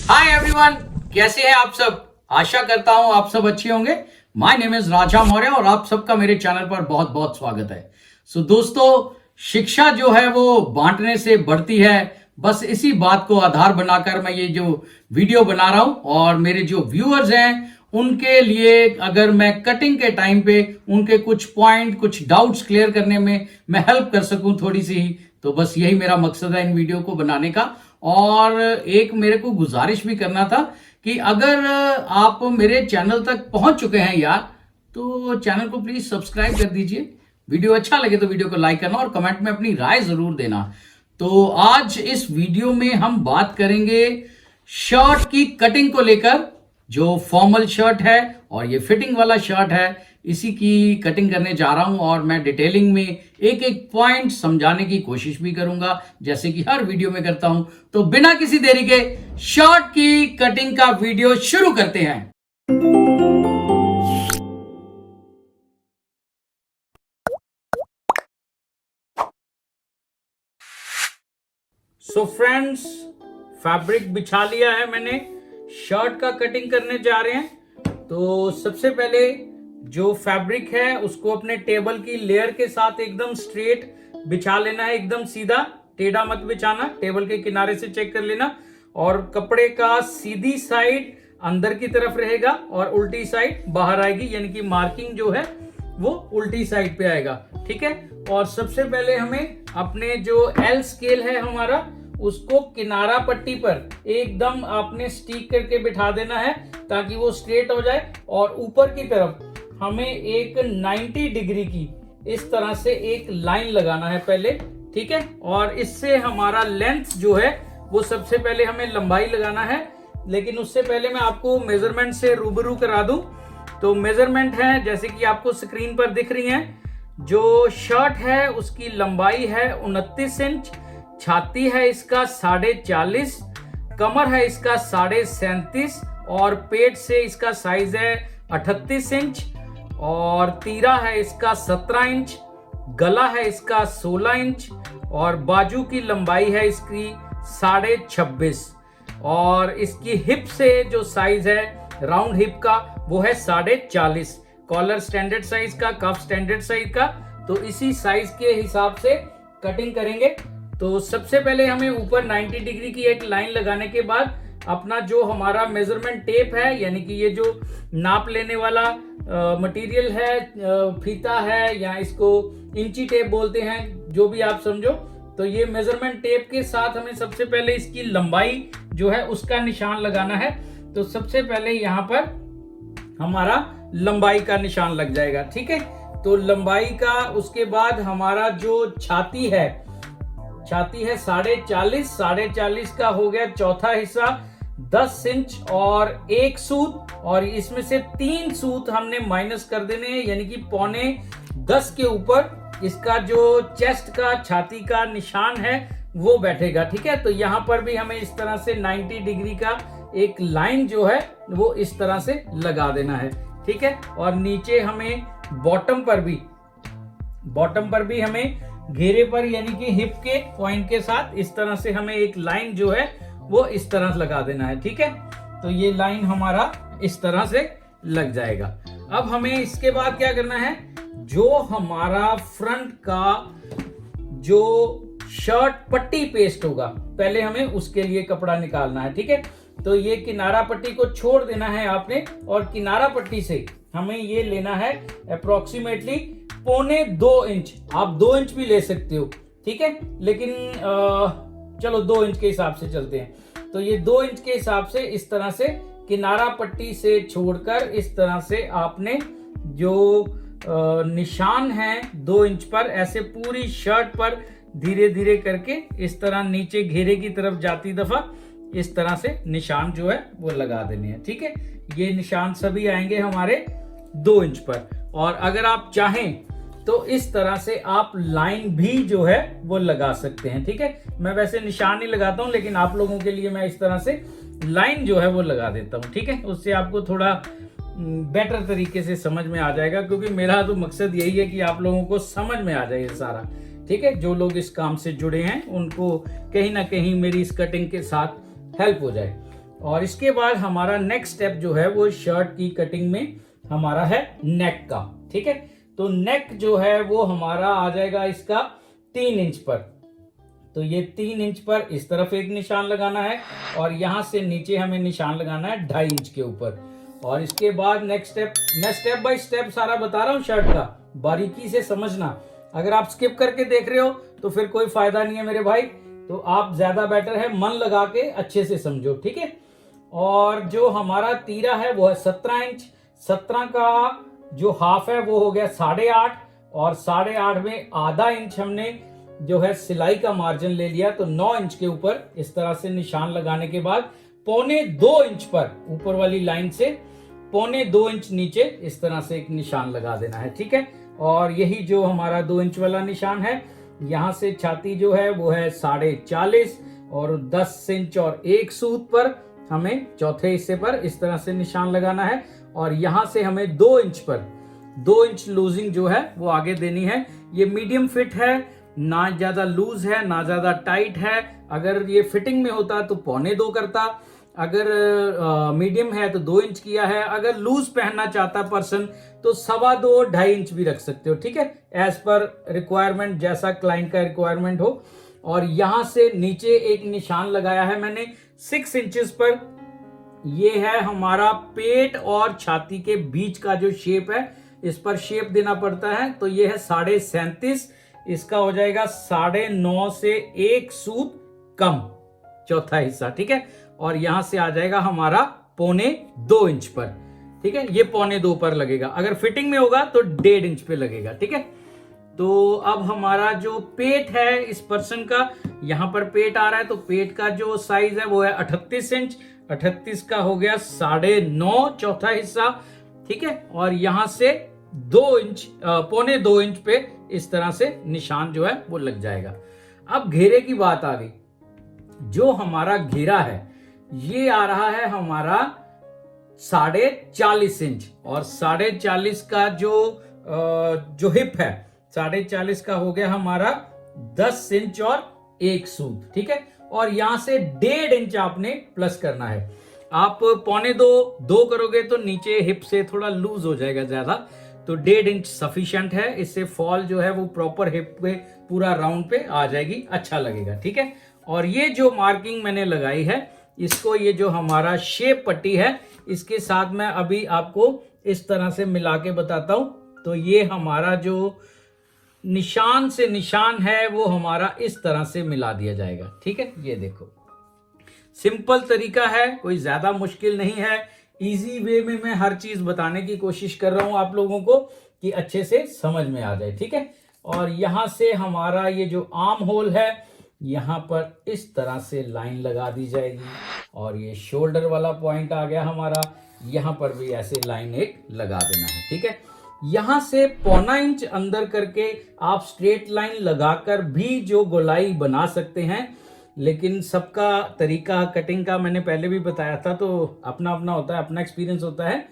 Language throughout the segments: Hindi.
हाय एवरीवन, कैसे हैं आप सब। आशा करता हूं आप सब अच्छे होंगे। माय नेम इज राजा मौर्य और आप सबका मेरे चैनल पर बहुत बहुत स्वागत है। दोस्तों, शिक्षा जो है वो बांटने से बढ़ती है। बस इसी बात को आधार बनाकर मैं ये जो वीडियो बना रहा हूं और मेरे जो व्यूअर्स हैं उनके लिए अगर मैं कटिंग के टाइम पे उनके कुछ पॉइंट, कुछ डाउट्स क्लियर करने में मैं हेल्प कर सकूं थोड़ी सी ही, तो बस यही मेरा मकसद है इन वीडियो को बनाने का। और एक मेरे को गुजारिश भी करना था कि अगर आप मेरे चैनल तक पहुंच चुके हैं यार, तो चैनल को प्लीज सब्सक्राइब कर दीजिए। वीडियो अच्छा लगे तो वीडियो को लाइक करना और कमेंट में अपनी राय जरूर देना। तो आज इस वीडियो में हम बात करेंगे शर्ट की कटिंग को लेकर। जो फॉर्मल शर्ट है और ये फिटिंग वाला शर्ट है, इसी की कटिंग करने जा रहा हूं और मैं डिटेलिंग में एक एक पॉइंट समझाने की कोशिश भी करूंगा, जैसे कि हर वीडियो में करता हूं। तो बिना किसी देरी के शर्ट की कटिंग का वीडियो शुरू करते हैं। फ्रेंड्स, फैब्रिक बिछा लिया है मैंने, शर्ट का कटिंग करने जा रहे हैं। तो सबसे पहले जो फैब्रिक है उसको अपने टेबल की लेयर के साथ एकदम स्ट्रेट बिछा लेना है, एकदम सीधा, टेढ़ा मत बिछाना। टेबल के किनारे से चेक कर लेना और कपड़े का सीधी साइड अंदर की तरफ रहेगा और उल्टी साइड बाहर आएगी, यानी कि मार्किंग जो है वो उल्टी साइड पे आएगा। ठीक है। और सबसे पहले हमें अपने जो एल स्केल है हमारा, उसको किनारा पट्टी पर एकदम आपने स्टिक करके बिठा देना है ताकि वो स्ट्रेट हो जाए। और ऊपर की तरफ हमें एक 90 डिग्री की इस तरह से एक लाइन लगाना है पहले। ठीक है। और इससे हमारा लेंथ जो है वो सबसे पहले हमें लंबाई लगाना है, लेकिन उससे पहले मैं आपको मेजरमेंट से रूबरू करा दूं। तो मेजरमेंट है जैसे कि आपको स्क्रीन पर दिख रही है। जो शर्ट है उसकी लंबाई है 29 इंच, छाती है इसका 40.5, कमर है इसका 37.5 और पेट से इसका साइज है 38 इंच और तीरा है इसका 17 इंच, गला है इसका 16 इंच और बाजू की लंबाई है इसकी 26.5 और इसकी हिप से जो साइज है राउंड हिप का वो है 40.5। कॉलर स्टैंडर्ड साइज का, कफ स्टैंडर्ड साइज का, तो इसी साइज के हिसाब से कटिंग करेंगे। तो सबसे पहले हमें ऊपर 90 डिग्री की एक लाइन लगाने के बाद अपना जो हमारा मेजरमेंट टेप है, यानी कि ये जो नाप लेने वाला मटेरियल है, फीता है या इसको इंची टेप बोलते हैं, जो भी आप समझो। तो ये मेजरमेंट टेप के साथ हमें सबसे पहले इसकी लंबाई जो है उसका निशान लगाना है। तो सबसे पहले यहाँ पर हमारा लंबाई का निशान लग जाएगा। ठीक है। तो लंबाई का, उसके बाद हमारा जो छाती है 40.5, 40.5 का हो गया चौथा हिस्सा 10 इंच और एक सूत, और इसमें से 3 सूत हमने माइनस कर देने हैं, यानी कि 9.25 के ऊपर इसका जो चेस्ट का, छाती का निशान है वो बैठेगा। ठीक है। तो यहां पर भी हमें इस तरह से 90 डिग्री का एक लाइन जो है वो इस तरह से लगा देना है। ठीक है। और नीचे हमें बॉटम पर भी हमें घेरे पर, यानी कि हिप के पॉइंट के साथ इस तरह से हमें एक लाइन जो है वो इस तरह लगा देना है। ठीक है। तो ये लाइन हमारा इस तरह से लग जाएगा। अब हमें इसके बाद क्या करना है, जो हमारा फ्रंट का जो शर्ट पट्टी पेस्ट होगा, पहले हमें उसके लिए कपड़ा निकालना है। ठीक है। तो ये किनारा पट्टी को छोड़ देना है आपने और किनारा पट्टी से हमें ये लेना है अप्रोक्सीमेटली 1.25 इंच। आप 2 इंच भी ले सकते हो। ठीक है। लेकिन चलो 2 इंच के हिसाब से चलते हैं। तो ये 2 इंच के हिसाब से इस तरह से किनारा पट्टी से छोड़कर इस तरह से आपने जो निशान है 2 इंच पर, ऐसे पूरी शर्ट पर धीरे धीरे करके इस तरह नीचे घेरे की तरफ जाती दफा इस तरह से निशान जो है वो लगा देने हैं। ठीक है। ये निशान सभी आएंगे हमारे 2 इंच पर। और अगर आप चाहें तो इस तरह से आप लाइन भी जो है वो लगा सकते हैं। ठीक है। मैं वैसे निशान नहीं लगाता हूं, लेकिन आप लोगों के लिए मैं इस तरह से लाइन जो है वो लगा देता हूं। ठीक है। उससे आपको थोड़ा बेटर तरीके से समझ में आ जाएगा, क्योंकि मेरा तो मकसद यही है कि आप लोगों को समझ में आ जाए सारा। ठीक है। जो लोग इस काम से जुड़े हैं उनको कहीं ना कहीं मेरी इस कटिंग के साथ हेल्प हो जाए। और इसके बाद हमारा नेक्स्ट स्टेप जो है वो शर्ट की कटिंग में हमारा है नेक का। ठीक है, तो नेक जो है वो हमारा आ जाएगा इसका 3 इंच पर। तो ये 3 इंच पर इस तरफ एक निशान लगाना है और यहां से नीचे हमें निशान लगाना है 2.5 इंच के ऊपर। और इसके बाद नेक्स्ट स्टेप, मैं स्टेप बाय स्टेप सारा बता रहा हूं शर्ट का, बारीकी से समझना। अगर आप स्किप करके देख रहे हो तो फिर कोई फायदा नहीं है मेरे भाई, तो आप ज्यादा बेटर है मन लगा के अच्छे से समझो। ठीक है, और जो हमारा तीरा है वो है 17 इंच। 17 का जो हाफ है वो हो गया 8.5, और 8.5 में आधा इंच हमने जो है सिलाई का मार्जिन ले लिया। तो 9 इंच के ऊपर इस तरह से निशान लगाने के बाद 1.25 इंच पर ऊपर वाली लाइन से 1.25 इंच नीचे इस तरह से एक निशान लगा देना है। ठीक है, और यही जो हमारा 2 इंच वाला निशान है, यहां से छाती जो है वो है 40.5 और 10 इंच और 1 सूत पर हमें चौथे हिस्से पर इस तरह से निशान लगाना है। और यहां से हमें 2 इंच पर 2 इंच लूजिंग जो है वो आगे देनी है। ये मीडियम फिट है, ना ज्यादा लूज है ना ज्यादा टाइट है। अगर ये फिटिंग में होता तो 1.25 करता, अगर मीडियम है तो 2 इंच किया है। अगर लूज पहनना चाहता पर्सन तो 2.25 2.5 इंच भी रख सकते हो। ठीक है, एज पर रिक्वायरमेंट, जैसा क्लाइंट का रिक्वायरमेंट हो। और यहां से नीचे एक निशान लगाया है मैंने 6 इंचेस पर। ये है हमारा पेट और छाती के बीच का जो शेप है, इस पर शेप देना पड़ता है। तो ये है 37.5, इसका हो जाएगा 9.5 से 1 सूत कम चौथा हिस्सा। ठीक है, और यहां से आ जाएगा हमारा 1.25 इंच पर। ठीक है, ये 1.25 पर लगेगा। अगर फिटिंग में होगा तो 1.5 इंच पे लगेगा। ठीक है, तो अब हमारा जो पेट है इस पर्सन का, यहां पर पेट आ रहा है, तो पेट का जो साइज है वो है 38 इंच। 38 का हो गया 9.5 चौथा हिस्सा। ठीक है, और यहां से 2 इंच 1.25 इंच पे इस तरह से निशान जो है वो लग जाएगा। अब घेरे की बात आ गई। जो हमारा घेरा है ये आ रहा है हमारा 40.5 इंच, और 40.5 का जो हिप है 40.5 का हो गया हमारा 10 इंच और 1 सूत। ठीक है, और यहां से 1.5 इंच आपने प्लस करना है। आप 1.25 करोगे तो नीचे हिप से थोड़ा लूज हो जाएगा ज्यादा, तो 1.5 इंच सफिशिएंट है। इससे फॉल जो है वो प्रॉपर हिप पे पूरा राउंड पे आ जाएगी, अच्छा लगेगा। ठीक है, और ये जो मार्किंग मैंने लगाई है इसको, ये जो हमारा शेप पट्टी है इसके साथ मैं अभी आपको इस तरह से मिला के बताता हूं। तो ये हमारा जो निशान से निशान है वो हमारा इस तरह से मिला दिया जाएगा। ठीक है, ये देखो सिंपल तरीका है, कोई ज्यादा मुश्किल नहीं है। इजी वे में मैं हर चीज बताने की कोशिश कर रहा हूं आप लोगों को कि अच्छे से समझ में आ जाए। ठीक है, और यहां से हमारा ये जो आर्म होल है यहां पर इस तरह से लाइन लगा दी जाएगी, और ये शोल्डर वाला पॉइंट आ गया हमारा, यहां पर भी ऐसे लाइन एक लगा देना है। ठीक है, यहां से 1.25 इंच अंदर करके आप स्ट्रेट लाइन लगाकर भी जो गोलाई बना सकते हैं, लेकिन सबका तरीका कटिंग का मैंने पहले भी बताया था, तो अपना अपना होता है, अपना एक्सपीरियंस होता है।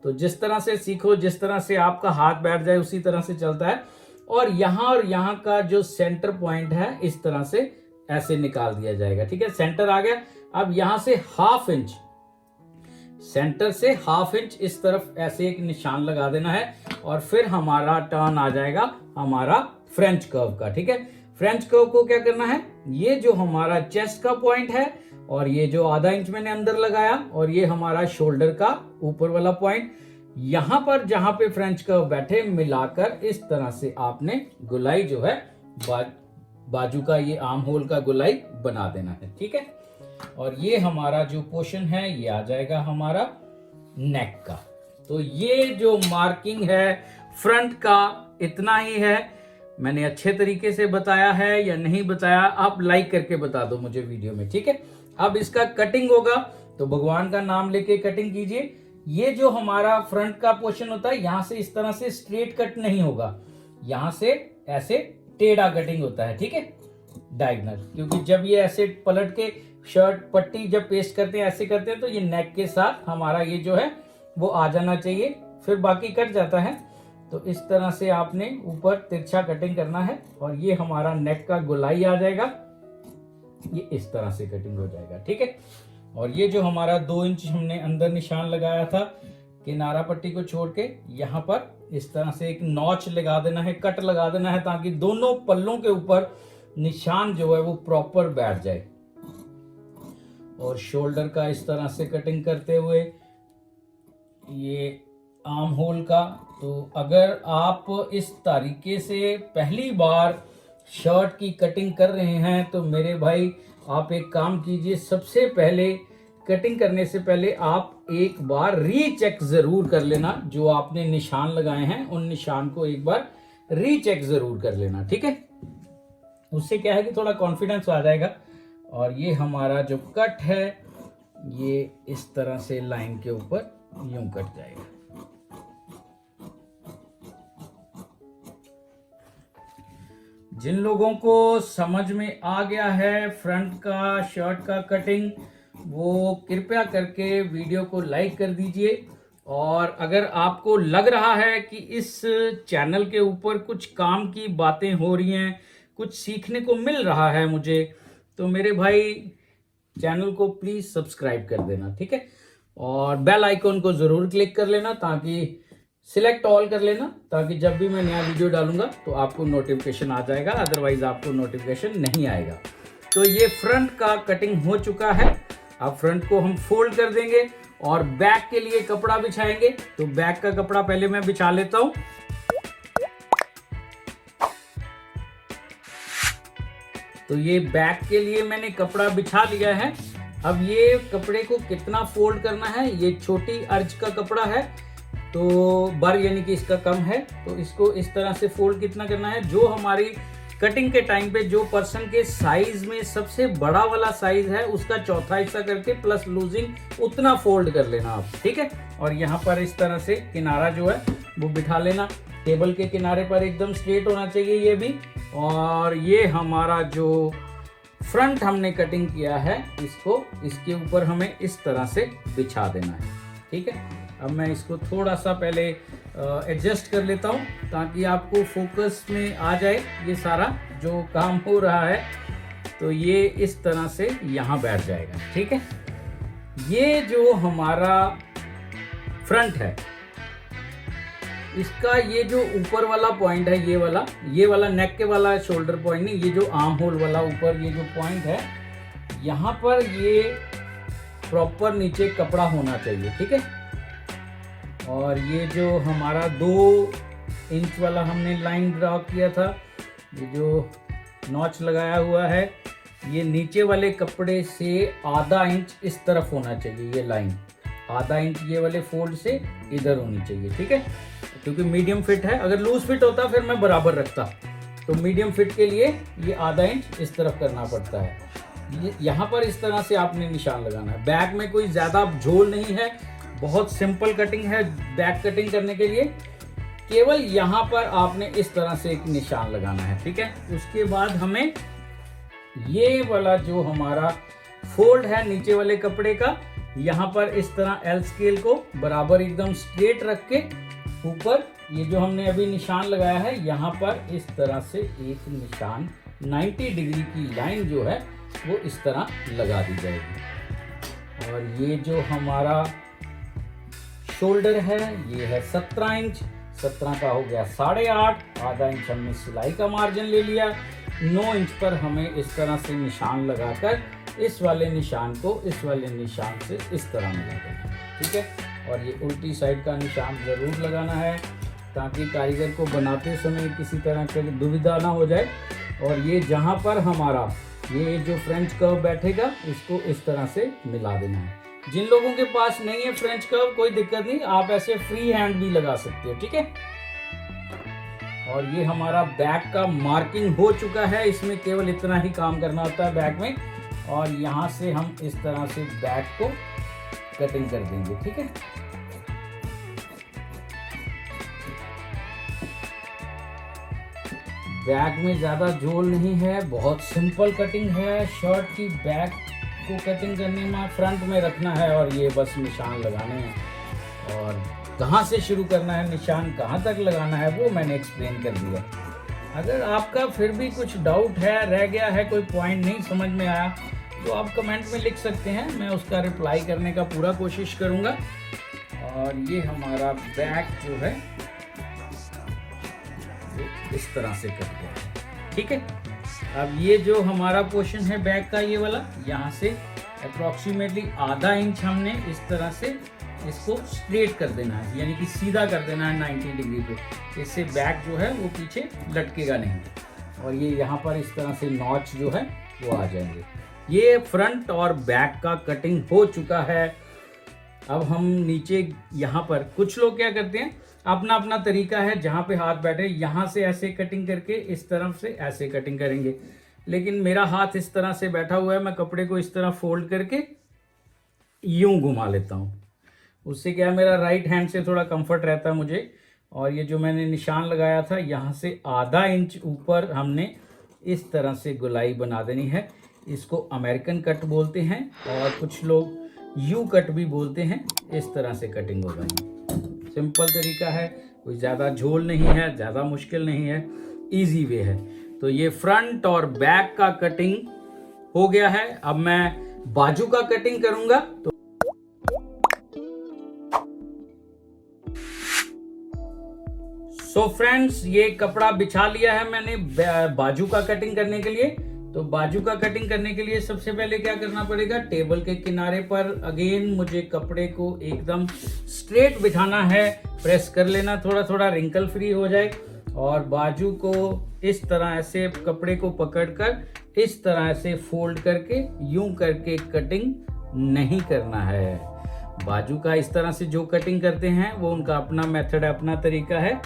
तो जिस तरह से सीखो, जिस तरह से आपका हाथ बैठ जाए उसी तरह से चलता है। और यहाँ का जो सेंटर पॉइंट है इस तरह से ऐसे निकाल दिया जाएगा। ठीक है, सेंटर आ गया। अब यहां से 1/2 इंच, सेंटर से 1/2 इंच इस तरफ ऐसे एक निशान लगा देना है, और फिर हमारा टर्न आ जाएगा हमारा फ्रेंच कर्व का। ठीक है, फ्रेंच कर्व को क्या करना है, ये जो हमारा चेस्ट का पॉइंट है और ये जो आधा इंच मैंने अंदर लगाया, और ये हमारा शोल्डर का ऊपर वाला पॉइंट, यहां पर जहां पे फ्रेंच कर्व बैठे मिलाकर इस तरह से आपने गुलाई जो है बाजू का ये आर्म होल का गुलाई बना देना है। ठीक है, और ये हमारा जो पोर्शन है ये आ जाएगा हमारा नेक का। तो ये जो मार्किंग है फ्रंट का इतना ही है। मैंने अच्छे तरीके से बताया है या नहीं बताया, आप लाइक करके बता दो मुझे वीडियो में। ठीक है, अब इसका कटिंग होगा तो भगवान का नाम लेके कटिंग कीजिए। ये जो हमारा फ्रंट का पोर्शन होता है यहां से इस तरह से स्ट्रेट कट नहीं होगा, यहां से ऐसे टेढ़ा कटिंग होता है। ठीक है, डायगोनल, क्योंकि जब ये ऐसे पलट के शर्ट पट्टी जब पेस्ट करते हैं ऐसे करते हैं तो ये नेक के साथ हमारा ये जो है वो आ जाना चाहिए, फिर बाकी कट जाता है। तो इस तरह से आपने ऊपर तिरछा कटिंग करना है, और ये हमारा नेक का गोलाई आ जाएगा, ये इस तरह से कटिंग हो जाएगा। ठीक है, और ये जो हमारा 2 इंच हमने अंदर निशान लगाया था किनारा पट्टी को छोड़ के, यहाँ पर इस तरह से एक नॉच लगा देना है, कट लगा देना है, ताकि दोनों पल्लों के ऊपर निशान जो है वो प्रॉपर बैठ जाए। और शोल्डर का इस तरह से कटिंग करते हुए ये आर्म होल का, तो अगर आप इस तरीके से पहली बार शर्ट की कटिंग कर रहे हैं तो मेरे भाई आप एक काम कीजिए, सबसे पहले कटिंग करने से पहले आप एक बार रीचेक जरूर कर लेना। जो आपने निशान लगाए हैं उन निशान को एक बार रीचेक जरूर कर लेना, ठीक है। उससे क्या है कि थोड़ा कॉन्फिडेंस आ जाएगा। और ये हमारा जो कट है ये इस तरह से लाइन के ऊपर यूं कट जाएगा। जिन लोगों को समझ में आ गया है फ्रंट का शर्ट का कटिंग, वो कृपया करके वीडियो को लाइक कर दीजिए। और अगर आपको लग रहा है कि इस चैनल के ऊपर कुछ काम की बातें हो रही हैं, कुछ सीखने को मिल रहा है मुझे, तो मेरे भाई चैनल को प्लीज सब्सक्राइब कर देना, ठीक है। और बेल आइकॉन को जरूर क्लिक कर लेना, ताकि सिलेक्ट ऑल कर लेना, ताकि जब भी मैं नया वीडियो डालूंगा तो आपको नोटिफिकेशन आ जाएगा, अदरवाइज आपको नोटिफिकेशन नहीं आएगा। तो ये फ्रंट का कटिंग हो चुका है। अब फ्रंट को हम फोल्ड कर देंगे और बैक के लिए कपड़ा बिछाएंगे। तो बैक का कपड़ा पहले मैं बिछा लेता हूं। तो ये बैक के लिए मैंने कपड़ा बिछा लिया है। अब ये कपड़े को कितना फोल्ड करना है, ये छोटी अर्ज का कपड़ा है तो बर यानी कि इसका कम है, तो इसको इस तरह से फोल्ड कितना करना है, जो हमारी कटिंग के टाइम पे जो पर्सन के साइज में सबसे बड़ा वाला साइज है उसका चौथा हिस्सा करके प्लस लूजिंग उतना फोल्ड कर लेना आप, ठीक है। और यहाँ पर इस तरह से किनारा जो है वो बिठा लेना, टेबल के किनारे पर एकदम स्ट्रेट होना चाहिए ये भी। और ये हमारा जो फ्रंट हमने कटिंग किया है इसको इसके ऊपर हमें इस तरह से बिछा देना है, ठीक है। अब मैं इसको थोड़ा सा पहले एडजस्ट कर लेता हूँ, ताकि आपको फोकस में आ जाए ये सारा जो काम हो रहा है। तो ये इस तरह से यहाँ बैठ जाएगा, ठीक है। ये जो हमारा फ्रंट है इसका ये जो ऊपर वाला पॉइंट है, ये वाला नेक के वाला शोल्डर पॉइंट नहीं, ये जो आर्म होल वाला ऊपर ये जो पॉइंट है, यहाँ पर ये प्रॉपर नीचे कपड़ा होना चाहिए, ठीक है। और ये जो हमारा 2 इंच वाला हमने लाइन ड्रा किया था, ये जो नॉच लगाया हुआ है, ये नीचे वाले कपड़े से आधा इंच इस तरफ होना चाहिए। ये लाइन आधा इंच ये वाले फोल्ड से इधर होनी चाहिए, ठीक है। क्योंकि मीडियम फिट है, अगर लूज फिट होता फिर मैं बराबर रखता, तो मीडियम फिट के लिए ये आधा इंच इस तरफ करना पड़ता है। यहाँ पर इस तरह से आपने निशान लगाना है। बैक में कोई ज्यादा झोल नहीं है, बहुत सिंपल कटिंग है बैक कटिंग करने के लिए। केवल यहाँ पर आपने इस तरह से एक निशान लगाना है, ठीक है। उसके बाद हमें ये वाला जो हमारा फोल्ड है नीचे वाले कपड़े का, यहाँ पर इस तरह एल स्केल को बराबर एकदम स्ट्रेट रख के ऊपर ये जो हमने अभी निशान लगाया है यहाँ पर इस तरह से एक निशान 90 डिग्री की लाइन जो है वो इस तरह लगा दी जाएगी। और ये जो हमारा शोल्डर है ये है 17 इंच, 17 का हो गया 8.5, आधा इंच हमने सिलाई का मार्जिन ले लिया। 9 इंच पर हमें इस तरह से निशान लगाकर इस वाले निशान को इस वाले निशान से इस तरह मिला देना, ठीक है। और ये उल्टी साइड का निशान जरूर लगाना है, ताकि कारीगर को बनाते समय किसी तरह की दुविधा ना हो जाए। और ये जहाँ पर हमारा ये जो फ्रेंच कर्व बैठेगा इसको इस तरह से मिला देना है। जिन लोगों के पास नहीं है फ्रेंच कर्व, कोई दिक्कत नहीं, आप ऐसे फ्री हैंड भी लगा सकते हो, ठीक है। और ये हमारा बैक का मार्किंग हो चुका है, इसमें केवल इतना ही काम करना होता है बैक में। और यहाँ से हम इस तरह से बैक को कटिंग कर देंगे, ठीक है। बैक में ज्यादा झोल नहीं है, बहुत सिंपल कटिंग है। शर्ट की बैक को कटिंग करने में फ्रंट में रखना है और ये बस निशान लगाने हैं। और कहाँ से शुरू करना है, निशान कहाँ तक लगाना है, वो मैंने एक्सप्लेन कर दिया। अगर आपका फिर भी कुछ डाउट है, रह गया है, कोई पॉइंट नहीं समझ में आया, तो आप कमेंट में लिख सकते हैं, मैं उसका रिप्लाई करने का पूरा कोशिश करूंगा। और ये हमारा बैक जो है वो इस तरह से कट गया है, ठीक है। अब ये जो हमारा पोर्शन है बैक का, ये वाला, यहाँ से अप्रोक्सीमेटली आधा इंच हमने इस तरह से इसको स्ट्रेट कर देना है, यानी कि सीधा कर देना है 90 डिग्री पे। इससे बैक जो है वो पीछे लटकेगा नहीं। और ये यहाँ पर इस तरह से नॉच जो है वो आ जाएंगे। ये फ्रंट और बैक का कटिंग हो चुका है। अब हम नीचे यहाँ पर, कुछ लोग क्या करते हैं, अपना अपना तरीका है, जहाँ पे हाथ बैठे यहाँ से ऐसे कटिंग करके इस तरफ से ऐसे कटिंग करेंगे। लेकिन मेरा हाथ इस तरह से बैठा हुआ है, मैं कपड़े को इस तरह फोल्ड करके यूं घुमा लेता हूँ। उससे क्या है, मेरा राइट हैंड से थोड़ा कंफर्ट रहता है मुझे। और ये जो मैंने निशान लगाया था, यहाँ से आधा इंच ऊपर हमने इस तरह से गोलाई बना देनी है। इसको अमेरिकन कट बोलते हैं और कुछ लोग यू कट भी बोलते हैं। इस तरह से कटिंग होगा। सिंपल तरीका है, कोई ज़्यादा झोल नहीं है, ज़्यादा मुश्किल नहीं है, इजी वे है। तो ये फ्रंट और बैक का कटिंग हो गया है। अब मैं बाजू का कटिंग करूंगा। तो फ्रेंड्स, ये कपड़ा बिछा लिया है मैंने बाजू का कटिंग करने के लिए। तो बाजू का कटिंग करने के लिए सबसे पहले क्या करना पड़ेगा, टेबल के किनारे पर अगेन मुझे कपड़े को एकदम स्ट्रेट बिठाना है। प्रेस कर लेना, थोड़ा थोड़ा रिंकल फ्री हो जाए। और बाजू को इस तरह ऐसे कपड़े को पकड़कर इस तरह से फोल्ड करके यूं करके कटिंग नहीं करना है। बाजू का इस तरह से जो कटिंग करते हैं वो उनका अपना मेथड है, अपना तरीका है।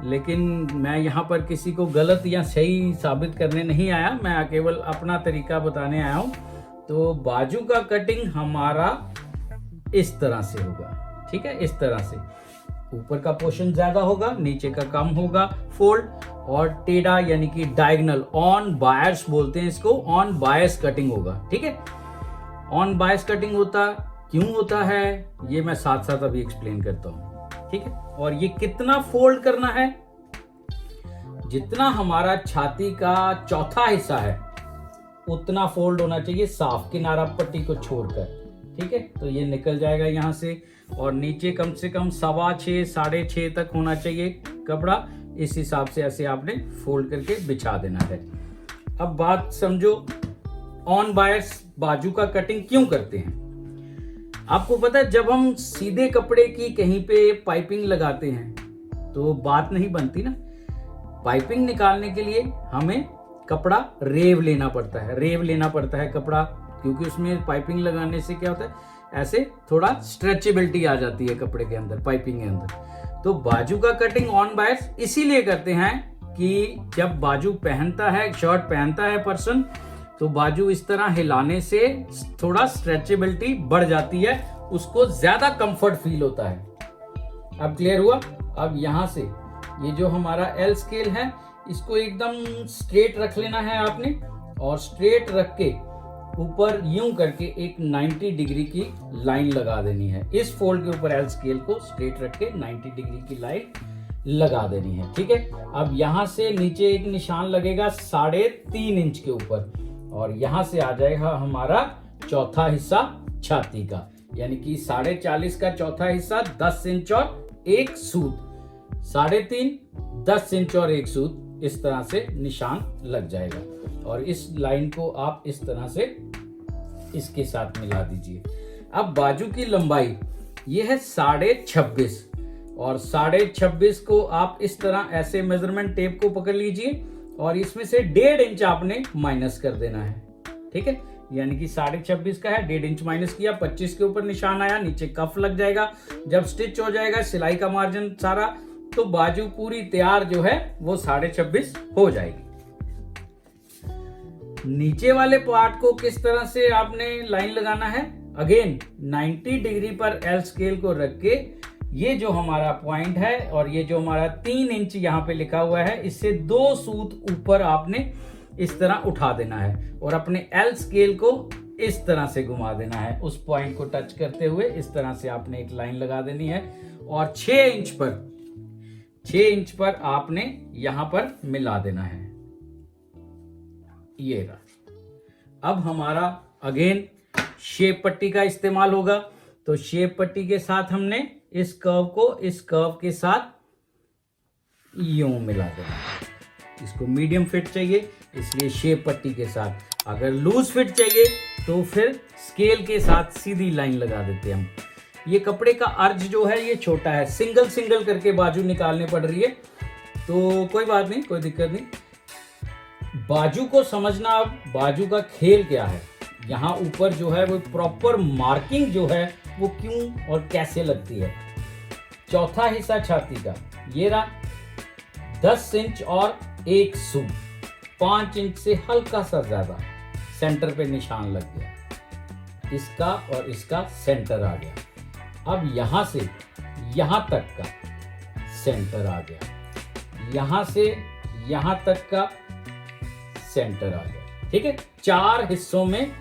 लेकिन मैं यहाँ पर किसी को गलत या सही साबित करने नहीं आया, मैं केवल अपना तरीका बताने आया हूँ। तो बाजू का कटिंग हमारा इस तरह से होगा, ठीक है। इस तरह से ऊपर का पोर्शन ज्यादा होगा, नीचे का कम होगा फोल्ड। और टेढ़ा यानी कि डायगोनल, ऑन बायस बोलते हैं इसको, ऑन बायस कटिंग होगा, ठीक है। ऑन बायस कटिंग होता क्यों होता है ये मैं साथ साथ अभी एक्सप्लेन करता हूँ, ठीक है। और ये कितना फोल्ड करना है, जितना हमारा छाती का चौथा हिस्सा है उतना फोल्ड होना चाहिए, साफ किनारा पट्टी को छोड़कर, ठीक है। तो ये निकल जाएगा यहाँ से। और नीचे कम से कम 6.25 6.5 तक होना चाहिए कपड़ा। इस हिसाब से ऐसे आपने फोल्ड करके बिछा देना है। अब बात समझो, ऑन बायस बाजू का कटिंग क्यों करते हैं। आपको पता है, जब हम सीधे कपड़े की कहीं पे पाइपिंग लगाते हैं तो बात नहीं बनती ना। पाइपिंग निकालने के लिए हमें कपड़ा रेव लेना पड़ता है, रेव लेना पड़ता है कपड़ा, क्योंकि उसमें पाइपिंग लगाने से क्या होता है, ऐसे थोड़ा स्ट्रेचेबिलिटी आ जाती है कपड़े के अंदर, पाइपिंग के अंदर। तो बाजू का कटिंग ऑन बायस इसीलिए करते हैं कि जब बाजू पहनता है, शर्ट पहनता है पर्सन, तो बाजू इस तरह हिलाने से थोड़ा स्ट्रेचेबिलिटी बढ़ जाती है, उसको ज्यादा कंफर्ट फील होता है। अब क्लियर हुआ। अब यहां से ये जो हमारा एल स्केल है, इसको एकदम स्ट्रेट रख लेना है आपने। और स्ट्रेट रख के ऊपर यूं करके एक 90 डिग्री की लाइन लगा देनी है। इस फोल्ड के ऊपर एल स्केल को स्ट्रेट रख के 90 डिग्री की लाइन लगा देनी है, ठीक है। अब यहां से नीचे एक निशान लगेगा 3.5 इंच के ऊपर, और यहां से आ जाएगा हमारा चौथा हिस्सा छाती का, यानी कि 40.5 का चौथा हिस्सा 10 इंच और 1 सूत, 3.5 10 इंच और 1 सूत, इस तरह से निशान लग जाएगा। और इस लाइन को आप इस तरह से इसके साथ मिला दीजिए। अब बाजू की लंबाई ये है 26.5, और 26.5 को आप इस तरह ऐसे मेजरमेंट टेप को पकड़ लीजिए और इसमें से 1.5 इंच आपने माइनस कर देना है, ठीक है। यानी कि 26.5 का है, 1.5 इंच माइनस किया, 25 के ऊपर निशान आया, नीचे कफ लग जाएगा। जब स्टिच हो जाएगा सिलाई का मार्जिन सारा, तो बाजू पूरी तैयार जो है वो 26.5 हो जाएगी। नीचे वाले पार्ट को किस तरह से आपने लाइन लगाना है, अगेन 90 डिग्री पर एल स्केल को रख के ये जो हमारा पॉइंट है और ये जो हमारा 3 इंच यहाँ पे लिखा हुआ है, इससे 2 सूत ऊपर आपने इस तरह उठा देना है और अपने एल स्केल को इस तरह से घुमा देना है। उस पॉइंट को टच करते हुए इस तरह से आपने एक लाइन लगा देनी है और 6 इंच पर आपने यहां पर मिला देना है। ये रहा। अब हमारा अगेन शेप पट्टी का इस्तेमाल होगा। तो शेप पट्टी के साथ हमने इस कर्व को इस कर्व के साथ यूं मिला देना। इसको मीडियम फिट चाहिए इसलिए शेप पट्टी के साथ, अगर लूज फिट चाहिए तो फिर स्केल के साथ सीधी लाइन लगा देते हैं हम। ये कपड़े का अर्ज जो है ये छोटा है, सिंगल सिंगल करके बाजू निकालने पड़ रही है, तो कोई बात नहीं, कोई दिक्कत नहीं। बाजू को समझना, अब बाजू का खेल क्या है। यहाँ ऊपर जो है वो प्रॉपर मार्किंग जो है वो क्यों और कैसे लगती है। चौथा हिस्सा छाती का ये रहा 10 इंच और 1 सूत, 5 इंच से हल्का सा ज्यादा सेंटर पे निशान लग गया, इसका और इसका सेंटर आ गया। अब यहां से यहां तक का सेंटर आ गया, यहां से यहां तक का सेंटर आ गया। ठीक है, 4 हिस्सों में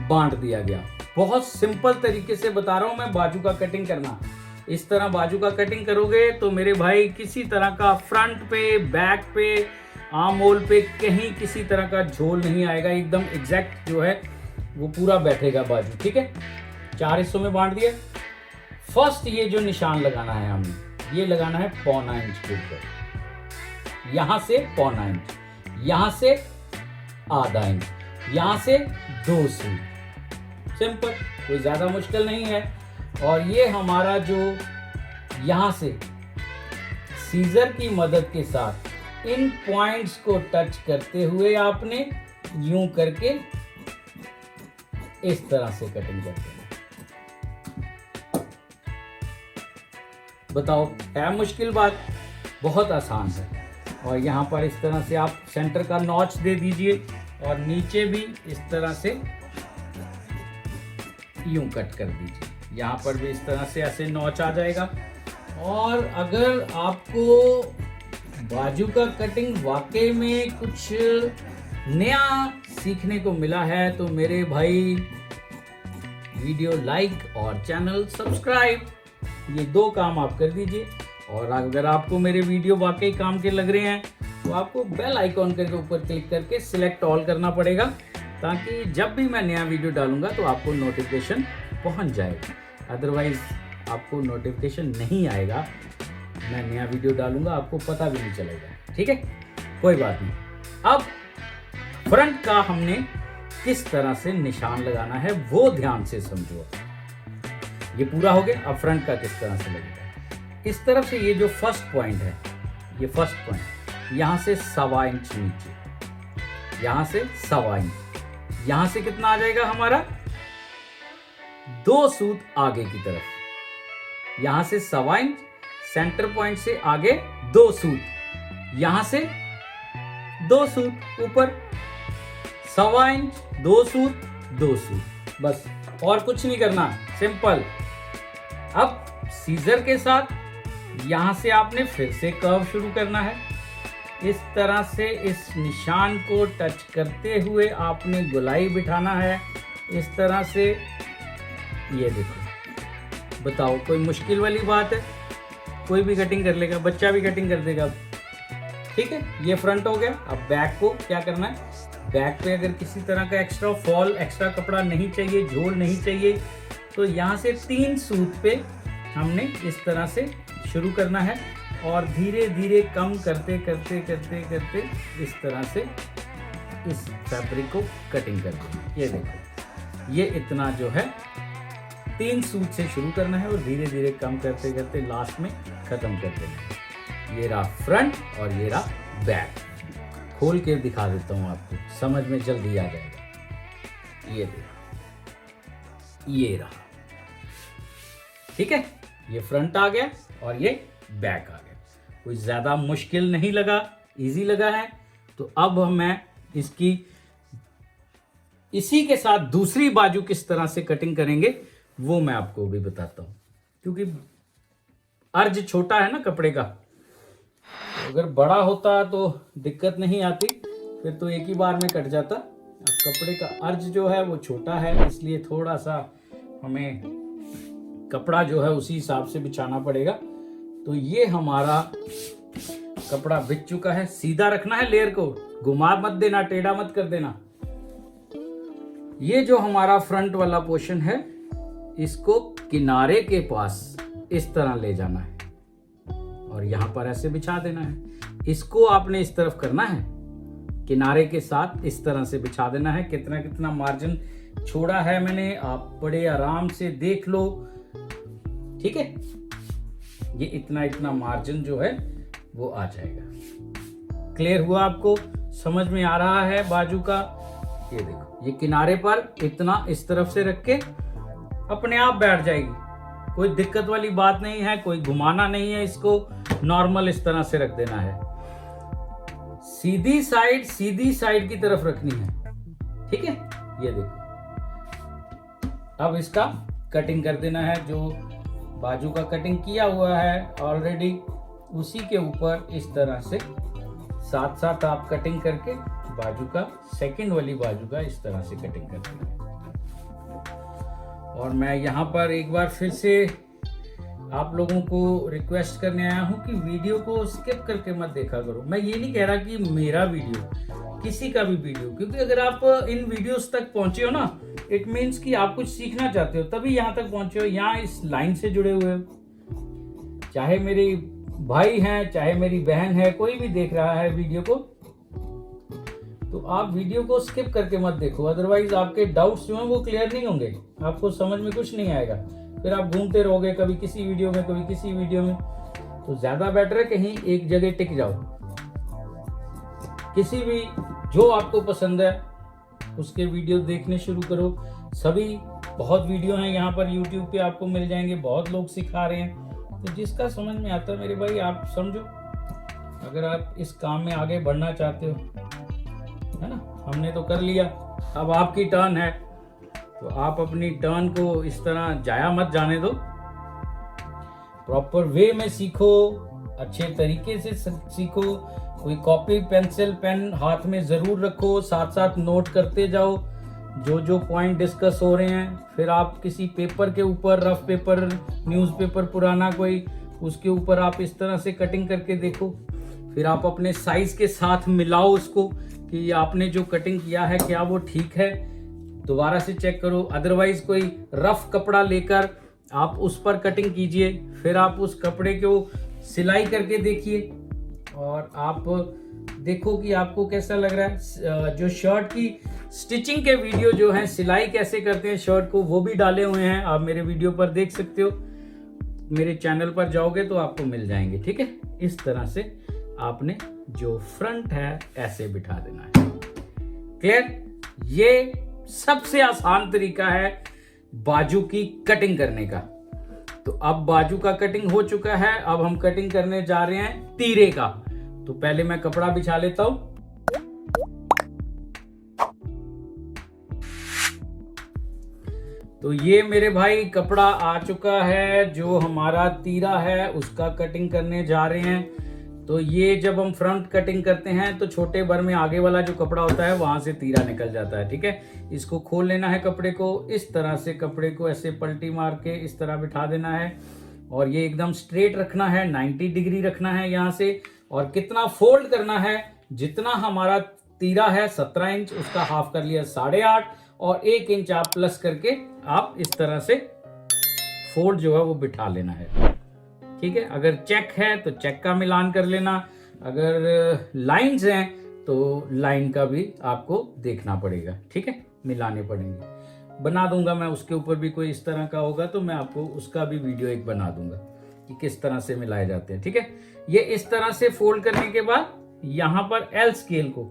बांट दिया गया। बहुत सिंपल तरीके से बता रहा हूं मैं बाजू का कटिंग करना। इस तरह बाजू का कटिंग करोगे तो मेरे भाई किसी तरह का फ्रंट पे, बैक पे, आर्म होल पे कहीं किसी तरह का झोल नहीं आएगा, एकदम एग्जैक्ट जो है वो पूरा बैठेगा बाजू। ठीक है, 4 हिस्सों में बांट दिया। फर्स्ट ये जो निशान लगाना है हमें, ये लगाना है 1.25 इंच के ऊपर, यहां से 1.25 इंच, यहां से ½ इंच, यहां से 2 सूत। सिंपल, कोई ज्यादा मुश्किल नहीं है। और ये हमारा जो यहां से सीजर की मदद के साथ इन पॉइंट्स को टच करते हुए आपने यूं करके इस तरह से कटिंग करते हैं। बताओ, है मुश्किल बात? बहुत आसान है। और यहाँ पर इस तरह से आप सेंटर का नॉच दे दीजिए और नीचे भी इस तरह से यूं कट कर दीजिए। यहाँ पर भी इस तरह से ऐसे नॉच आ जाएगा। और अगर आपको बाजू का कटिंग वाकई में कुछ नया सीखने को मिला है तो मेरे भाई वीडियो लाइक और चैनल सब्सक्राइब, ये 2 काम आप कर दीजिए। और अगर आपको मेरे वीडियो वाकई काम के लग रहे हैं तो आपको बेल आइकॉन के ऊपर क्लिक करके सिलेक्ट ऑल करना पड़ेगा, ताकि जब भी मैं नया वीडियो डालूंगा तो आपको नोटिफिकेशन पहुंच जाएगा। अदरवाइज आपको नोटिफिकेशन नहीं आएगा, मैं नया वीडियो डालूंगा आपको पता भी नहीं चलेगा। ठीक है, कोई बात नहीं। अब फ्रंट का हमने किस तरह से निशान लगाना है वो ध्यान से समझो। ये पूरा हो गया, अब फ्रंट का किस तरह से लगेगा। इस तरफ से ये जो फर्स्ट पॉइंट है, ये फर्स्ट पॉइंट यहां से 1.25 इंच नीचे, यहां से 1.25 इंच, यहां से कितना आ जाएगा हमारा 2 सूत आगे की तरफ, यहां से 1.25 इंच, सेंटर पॉइंट से आगे 2 सूत, यहां से 2 सूत ऊपर, 1.25 इंच, 2 सूत, 2 सूत, बस और कुछ नहीं करना, सिंपल। अब सीजर के साथ यहां से आपने फिर से कर्व शुरू करना है। इस तरह से इस निशान को टच करते हुए आपने गोलाई बिठाना है इस तरह से। ये देखो, बताओ कोई मुश्किल वाली बात है? कोई भी कटिंग कर लेगा, बच्चा भी कटिंग कर देगा। ठीक है, ये फ्रंट हो गया। अब बैक को क्या करना है, बैक पे अगर किसी तरह का एक्स्ट्रा फॉल, एक्स्ट्रा कपड़ा नहीं चाहिए, झोल नहीं चाहिए, तो यहाँ से 3 सूत पे हमने इस तरह से शुरू करना है और धीरे धीरे कम करते करते करते करते इस तरह से इस फैब्रिक को कटिंग कर देना। ये देखो, ये इतना जो है 3 सूत से शुरू करना है और धीरे धीरे कम करते करते लास्ट में खत्म कर देना। ये रहा फ्रंट और ये रहा बैक। खोल के दिखा देता हूँ आपको, समझ में जल्दी आ जाएगा। ये देखो, ये रहा। ठीक है, ये फ्रंट आ गया और ये बैक आ गया। कोई ज्यादा मुश्किल नहीं लगा, इजी लगा है। तो अब मैं इसी के साथ दूसरी बाजू किस तरह से कटिंग करेंगे वो मैं आपको भी बताता हूं, क्योंकि अर्ज छोटा है ना कपड़े का। अगर बड़ा होता तो दिक्कत नहीं आती, फिर तो एक ही बार में कट जाता। अब कपड़े का अर्ज जो है वो छोटा है, इसलिए थोड़ा सा हमें कपड़ा जो है उसी हिसाब से बिछाना पड़ेगा। तो ये हमारा कपड़ा बिछ चुका है। सीधा रखना है लेयर को, घुमा मत देना, टेढ़ा मत कर देना। ये जो हमारा फ्रंट वाला पोर्शन है इसको किनारे के पास इस तरह ले जाना है और यहां पर ऐसे बिछा देना है। इसको आपने इस तरफ करना है, किनारे के साथ इस तरह से बिछा देना है। कितना कितना मार्जिन छोड़ा है मैंने, आप बड़े आराम से देख लो। ठीक है, ये इतना इतना मार्जिन जो है वो आ जाएगा। क्लियर हुआ? आपको समझ में आ रहा है बाजू का? ये देखो, ये किनारे पर इतना इस तरफ से रख के अपने आप बैठ जाएगी, कोई दिक्कत वाली बात नहीं है, कोई घुमाना नहीं है, इसको नॉर्मल इस तरह से रख देना है। सीधी साइड की तरफ रखनी है। ठीक है, ये देखो। अब इसका कटिंग कर देना है। जो बाजू का कटिंग किया हुआ है ऑलरेडी, उसी के ऊपर इस तरह से साथ साथ आप कटिंग करके बाजू का, सेकंड वाली बाजू का इस तरह से कटिंग कर देना। और मैं यहाँ पर एक बार फिर से आप लोगों को रिक्वेस्ट करने आया हूँ कि वीडियो को स्किप करके मत देखा करो। मैं ये नहीं कह रहा कि मेरा वीडियो, किसी का भी वीडियो, क्योंकि अगर आप इन वीडियोस तक पहुंचे हो ना, इट मीन्स कि आप कुछ सीखना चाहते हो, तभी यहाँ तक पहुंचे हो, यहाँ इस लाइन से जुड़े हुए हो। चाहे मेरे भाई हैं, चाहे मेरी बहन है, कोई भी देख रहा है वीडियो को, तो आप वीडियो को स्किप करके मत देखो, अदरवाइज आपके डाउट्स जो हैं वो क्लियर नहीं होंगे, आपको समझ में कुछ नहीं आएगा। फिर आप घूमते रहोगे, कभी किसी वीडियो में, कभी किसी वीडियो में। तो ज्यादा बेटर है कहीं एक जगह टिक जाओ। किसी भी जो आपको पसंद है उसके वीडियो देखने शुरू करो। सभी बहुत वीडियो हैं यहाँ पर यूट्यूब पे, आपको मिल जाएंगे, बहुत लोग सिखा रहे हैं। तो जिसका समझ में आता है मेरे भाई, आप समझो। अगर आप इस काम में आगे बढ़ना चाहते हो, है ना, हमने तो कर लिया, अब आपकी टर्न है। तो आप अपनी टर्न को इस तरह जाया मत जाने दो, प्रॉपर वे में सीखो, अच्छे तरीके से सीखो। कोई कॉपी पेंसिल पेन हाथ में जरूर रखो, साथ साथ नोट करते जाओ जो जो पॉइंट डिस्कस हो रहे हैं। फिर आप किसी पेपर के ऊपर, रफ पेपर, न्यूज़पेपर पुराना कोई, उसके ऊपर आप इस तरह से कटिंग करके देखो। फिर आप अपने साइज के साथ मिलाओ उसको कि आपने जो कटिंग किया है क्या वो ठीक है, दोबारा से चेक करो। अदरवाइज कोई रफ कपड़ा लेकर आप उस पर कटिंग कीजिए, फिर आप उस कपड़े को सिलाई करके देखिए और आप देखो कि आपको कैसा लग रहा है। जो शर्ट की स्टिचिंग के वीडियो जो हैं, सिलाई कैसे करते हैं शर्ट को, वो भी डाले हुए हैं, आप मेरे वीडियो पर देख सकते हो। मेरे चैनल पर जाओगे तो आपको मिल जाएंगे। ठीक है, इस तरह से आपने जो फ्रंट है ऐसे बिठा देना है। क्लियर? ये सबसे आसान तरीका है बाजू की कटिंग करने का। तो अब बाजू का कटिंग हो चुका है, अब हम कटिंग करने जा रहे हैं तीरे का। तो पहले मैं कपड़ा बिछा लेता हूं। तो ये मेरे भाई कपड़ा आ चुका है, जो हमारा तीरा है उसका कटिंग करने जा रहे हैं। तो ये जब हम फ्रंट कटिंग करते हैं तो छोटे भर में आगे वाला जो कपड़ा होता है वहां से तीरा निकल जाता है। ठीक है, इसको खोल लेना है कपड़े को, इस तरह से कपड़े को ऐसे पलटी मार के इस तरह बिठा देना है और ये एकदम स्ट्रेट रखना है, 90 डिग्री रखना है यहाँ से। और कितना फोल्ड करना है, जितना हमारा तीरा है 17 इंच, उसका हाफ कर लिया 8.5 और 1 इंच आप प्लस करके आप इस तरह से फोल्ड जो है वो बिठा लेना है। ठीक है, अगर चेक है तो चेक का मिलान कर लेना, अगर लाइंस हैं तो लाइन का भी आपको देखना पड़ेगा। ठीक है, मिलाने पड़ेंगे। बना दूंगा मैं उसके ऊपर भी, कोई इस तरह का होगा तो मैं आपको उसका भी वीडियो एक बना दूंगा कि किस तरह से मिलाए जाते हैं। ठीक है, ये इस तरह से फोल्ड करने के बाद यहां पर एल स्केल को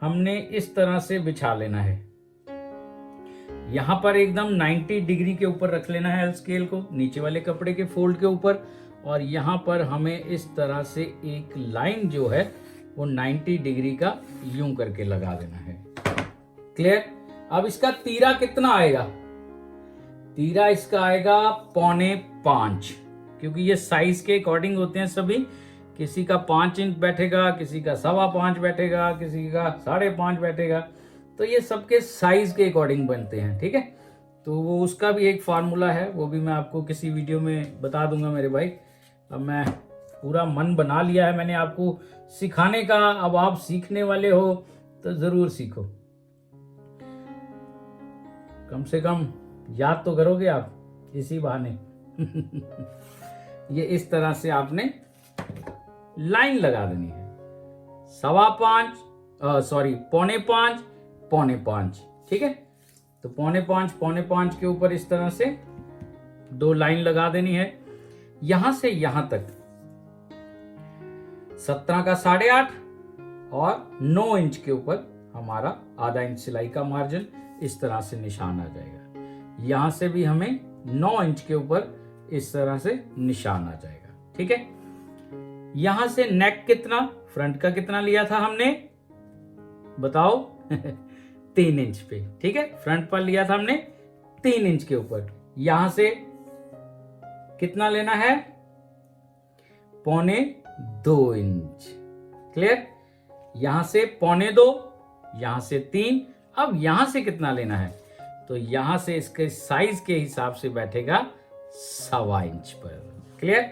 हमने इस तरह से बिछा लेना है। यहां पर एकदम 90 डिग्री के ऊपर रख लेना है एल स्केल को, नीचे वाले कपड़े के फोल्ड के ऊपर। और यहां पर हमें इस तरह से एक लाइन जो है वो 90 डिग्री का यूं करके लगा देना है। क्लियर? अब इसका तीरा कितना आएगा? तीरा इसका आएगा 4.25, क्योंकि ये साइज के अकॉर्डिंग होते हैं सभी। किसी का 5 इंच बैठेगा, किसी का 5.25 बैठेगा, किसी का 5.5 बैठेगा। तो ये सबके साइज के अकॉर्डिंग बनते हैं। ठीक है, तो वो उसका भी एक फार्मूला है, वो भी मैं आपको किसी वीडियो में बता दूंगा मेरे भाई। अब मैं पूरा मन बना लिया है मैंने आपको सिखाने का, अब आप सीखने वाले हो तो जरूर सीखो। कम से कम याद तो करोगे आप इसी बहाने। ये इस तरह से आपने लाइन लगा देनी है। 5.25 5.25 5.25, ठीक है। तो 5.25 के ऊपर इस तरह से 2 लाइन लगा देनी है। यहां से यहां तक 17 का 8.5 और 9 इंच के ऊपर हमारा आधा इंच सिलाई का मार्जिन इस तरह से निशान आ जाएगा। यहां से भी हमें 9 इंच के ऊपर इस तरह से निशान आ जाएगा, ठीक है। यहां से नेक कितना, फ्रंट का कितना लिया था हमने, बताओ। 3 इंच पे, ठीक है। फ्रंट पर लिया था हमने 3 इंच के ऊपर। यहां से कितना लेना है, 1.25 इंच, क्लियर। यहां से 1.25, यहां से 3। अब यहां से कितना लेना है, तो यहां से इसके साइज के हिसाब से बैठेगा 1.25 इंच पर, क्लियर।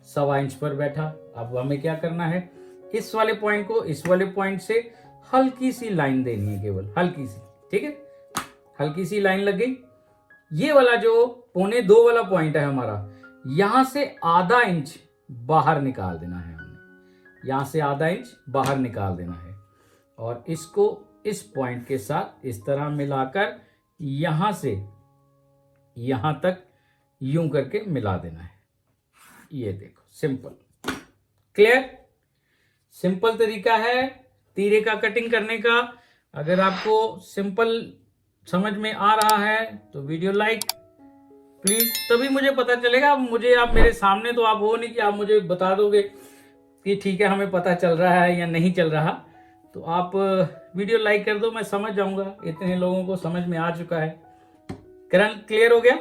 1.25 इंच पर बैठा। अब हमें क्या करना है, इस वाले पॉइंट को इस वाले पॉइंट से हल्की सी लाइन देनी है, केवल हल्की सी, ठीक है। हल्की सी लाइन लग गई। ये वाला जो 1.25 वाला पॉइंट है हमारा, यहां से आधा इंच बाहर निकाल देना है हमने। यहां से आधा इंच बाहर निकाल देना है और इसको इस पॉइंट के साथ इस तरह मिलाकर यहां से यहां तक यूं करके मिला देना है। ये देखो, सिंपल, क्लियर। सिंपल तरीका है तीरे का कटिंग करने का। अगर आपको सिंपल समझ में आ रहा है तो वीडियो लाइक प्लीज, तभी मुझे पता चलेगा। आप मेरे सामने तो आप हो नहीं कि आप मुझे बता दोगे कि ठीक है हमें पता चल रहा है या नहीं चल रहा। तो आप वीडियो लाइक कर दो, मैं समझ जाऊंगा इतने लोगों को समझ में आ चुका है। क्लियर हो गया,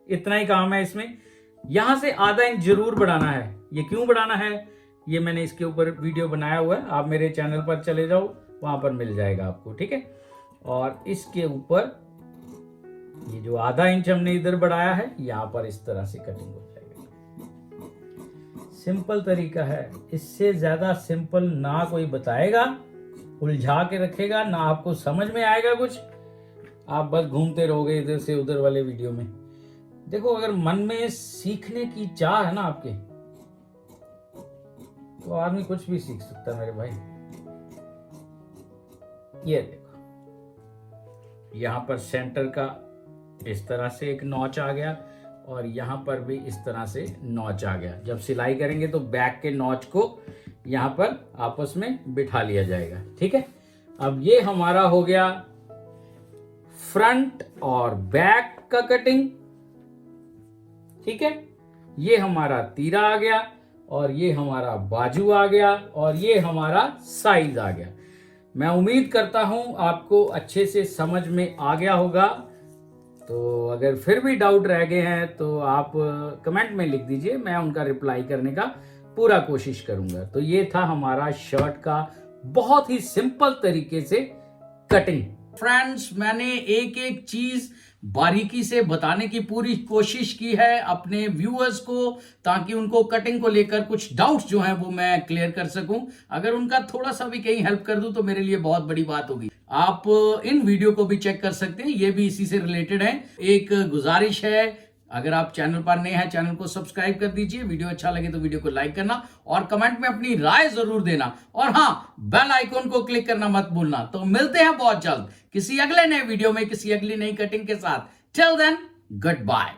इतना ही काम है इसमें। यहां से आधा इंच जरूर बढ़ाना है। ये क्यों बढ़ाना है, ये मैंने इसके ऊपर वीडियो बनाया हुआ है, आप मेरे चैनल पर चले जाओ, वहां पर मिल जाएगा आपको, ठीक है। और इसके ऊपर ये जो आधा इंच हमने इधर बढ़ाया है, यहां पर इस तरह से कटिंग हो जाएगी। सिंपल तरीका है, इससे ज्यादा सिंपल ना कोई बताएगा, उलझा के रखेगा, ना आपको समझ में आएगा कुछ। आप बस घूमते रहोगे इधर से उधर वाले वीडियो में। देखो, अगर मन में सीखने की चाह है ना आपके, तो आदमी कुछ भी सीख सकता है मेरे भाई। ये देखो, यहां पर सेंटर का इस तरह से एक नॉच आ गया और यहां पर भी इस तरह से नॉच आ गया। जब सिलाई करेंगे तो बैक के नॉच को यहां पर आपस में बिठा लिया जाएगा, ठीक है। अब ये हमारा हो गया फ्रंट और बैक का कटिंग, ठीक है। ये हमारा तीरा आ गया और ये हमारा बाजू आ गया और ये हमारा साइज आ गया। मैं उम्मीद करता हूं आपको अच्छे से समझ में आ गया होगा। तो अगर फिर भी डाउट रह गए हैं तो आप कमेंट में लिख दीजिए, मैं उनका रिप्लाई करने का पूरा कोशिश करूंगा। तो ये था हमारा शर्ट का बहुत ही सिंपल तरीके से कटिंग। फ्रेंड्स, मैंने एक एक चीज बारीकी से बताने की पूरी कोशिश की है अपने व्यूअर्स को, ताकि उनको कटिंग को लेकर कुछ डाउट्स जो हैं वो मैं क्लियर कर सकूं। अगर उनका थोड़ा सा भी कहीं हेल्प कर दूं तो मेरे लिए बहुत बड़ी बात होगी। आप इन वीडियो को भी चेक कर सकते हैं, ये भी इसी से रिलेटेड है। एक गुजारिश है, अगर आप चैनल पर नए हैं चैनल को सब्सक्राइब कर दीजिए, वीडियो अच्छा लगे तो वीडियो को लाइक करना और कमेंट में अपनी राय जरूर देना, और हाँ, बेल आइकॉन को क्लिक करना मत भूलना। तो मिलते हैं बहुत जल्द किसी अगले नए वीडियो में, किसी अगली नई कटिंग के साथ। Till then, good bye.